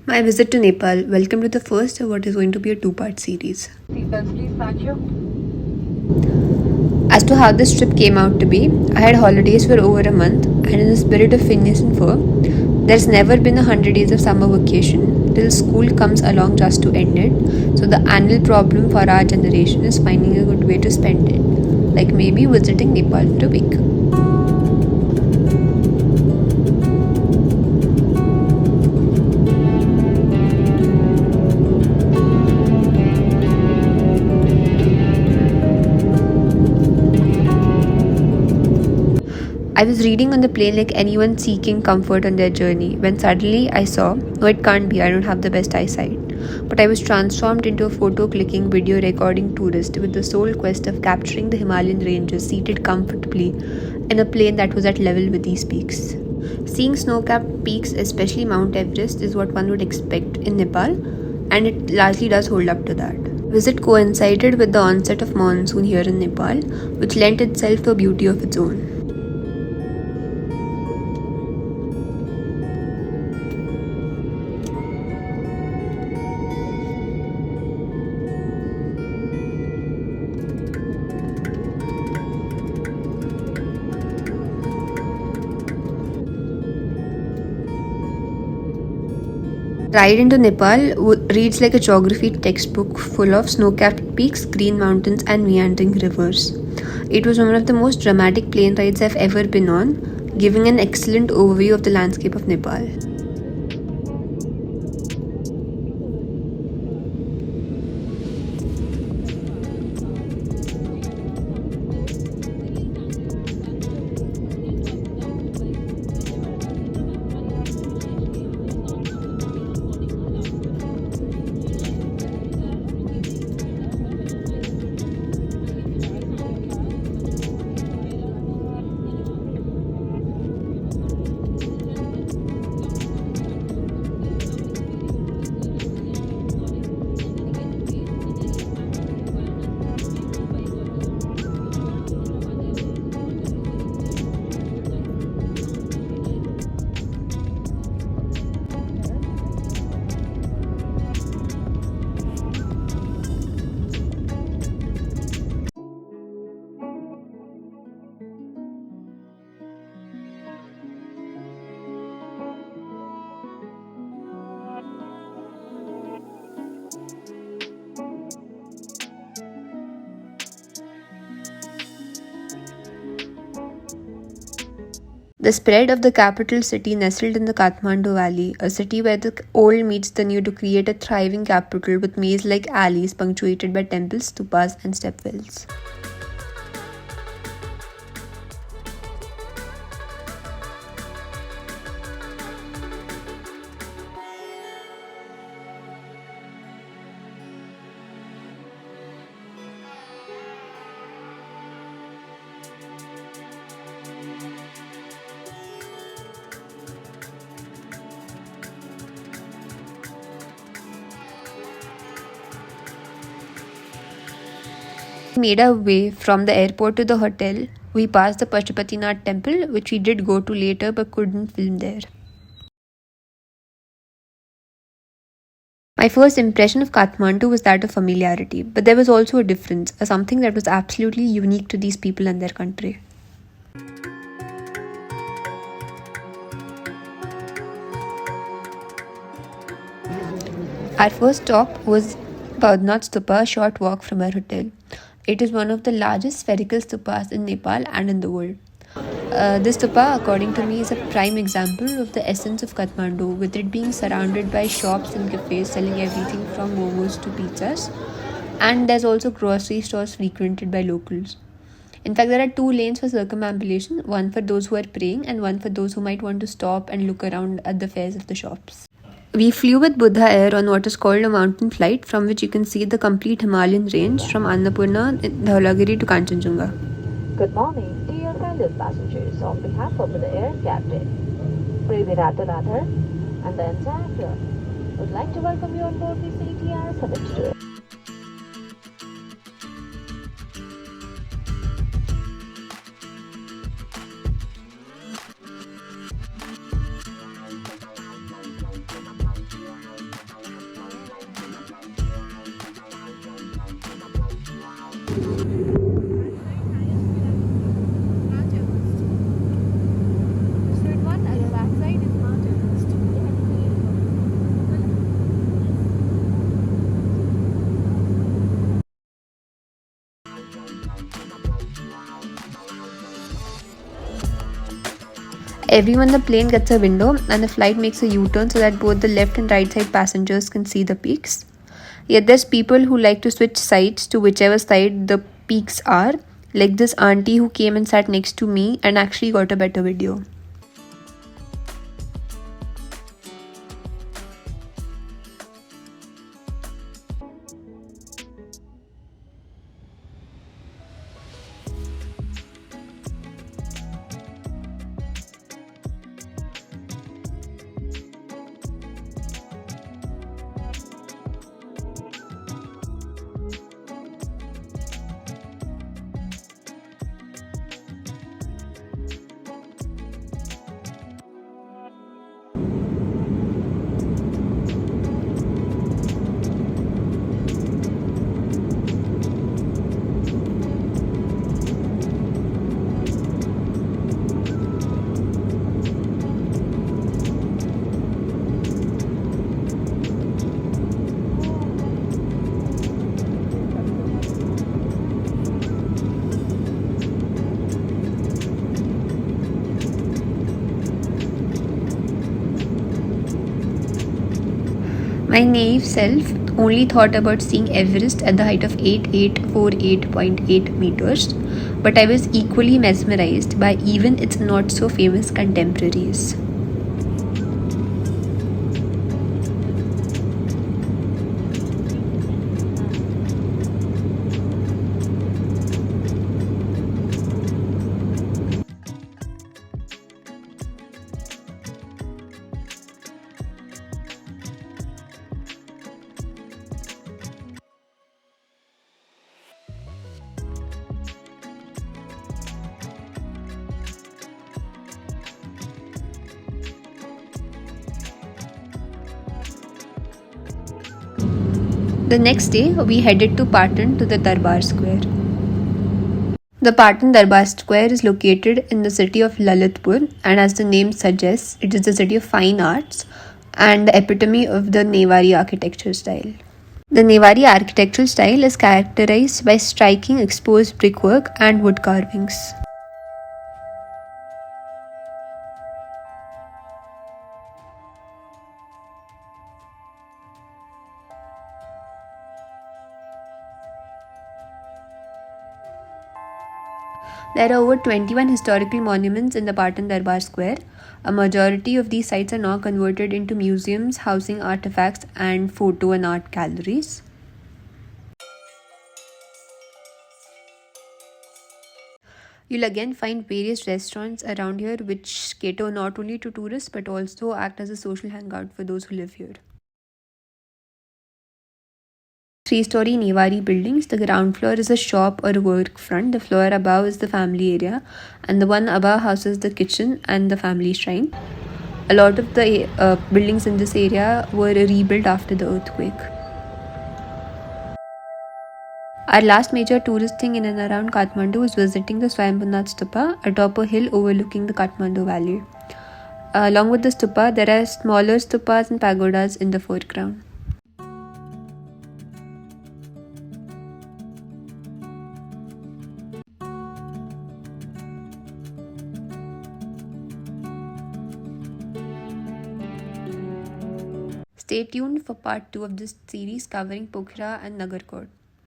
My visit to Nepal. Welcome to the first of what is going to be a two-part series. Seatbelts, please. Thank you. As to how this trip came out to be, I had holidays for over a month, and in the spirit of Phineas and Ferb, there's never been 100 days of summer vacation till school comes along just to end it. So the annual problem for our generation is finding a good way to spend it, like maybe visiting Nepal for a week. I was reading on the plane like anyone seeking comfort on their journey when suddenly I saw, no, it can't be, I don't have the best eyesight. But I was transformed into a photo clicking, video recording tourist with the sole quest of capturing the Himalayan ranges seated comfortably in a plane that was at level with these peaks. Seeing snow capped peaks, especially Mount Everest, is what one would expect in Nepal, and it largely does hold up to that. Visit coincided with the onset of monsoon here in Nepal, which lent itself to a beauty of its own. Ride into Nepal reads like a geography textbook full of snow-capped peaks, green mountains, and meandering rivers. It was one of the most dramatic plane rides I've ever been on, giving an excellent overview of the landscape of Nepal. The spread of the capital city nestled in the Kathmandu Valley, a city where the old meets the new to create a thriving capital with maze-like alleys punctuated by temples, stupas, and stepwells. Made our way from the airport to the hotel. We passed the Pashupatinath temple, which we did go to later but couldn't film there. My first impression of Kathmandu was that of familiarity, but there was also a difference, something that was absolutely unique to these people and their country. Our first stop was Boudhanath Stupa, a short walk from our hotel. It is one of the largest spherical stupas in Nepal and in the world. This stupa, according to me, is a prime example of the essence of Kathmandu, with it being surrounded by shops and cafes selling everything from momos to pizzas. And there's also grocery stores frequented by locals. In fact, there are 2 lanes for circumambulation, one for those who are praying and one for those who might want to stop and look around at the fares of the shops. We flew with Buddha Air on what is called a mountain flight, from which you can see the complete Himalayan range from Annapurna, Dhaulagiri to Kanchenjunga. Good morning, dear fellow passengers. On behalf of the Air Captain, Radhe Radhe, and the entire crew, would like to welcome you on board the CTR 72. Everyone in the plane gets a window and the flight makes a U-turn so that both the left and right side passengers can see the peaks. Yet there's people who like to switch sides to whichever side the peaks are, like this auntie who came and sat next to me and actually got a better video. My naive self only thought about seeing Everest at the height of 8848.8 meters, but I was equally mesmerized by even its not so famous contemporaries. The next day, we headed to Patan to the Darbar Square. The Patan Darbar Square is located in the city of Lalitpur, and as the name suggests, it is the city of fine arts and the epitome of the Newari architecture style. The Newari architectural style is characterized by striking exposed brickwork and wood carvings. There are over 21 historical monuments in the Patan Darbar Square. A majority of these sites are now converted into museums housing artifacts and photo and art galleries. You'll again find various restaurants around here which cater not only to tourists but also act as a social hangout for those who live here. Three-story Newari buildings. The ground floor is a shop or a work front. The floor above is the family area, and the one above houses the kitchen and the family shrine. A lot of the buildings in this area were rebuilt after the earthquake. Our last major tourist thing in and around Kathmandu was visiting the Boudhanath Stupa atop a hill overlooking the Kathmandu Valley. Along with the stupa, there are smaller stupas and pagodas in the foreground. Stay tuned for part 2 of this series covering Pokhara and Nagarkot.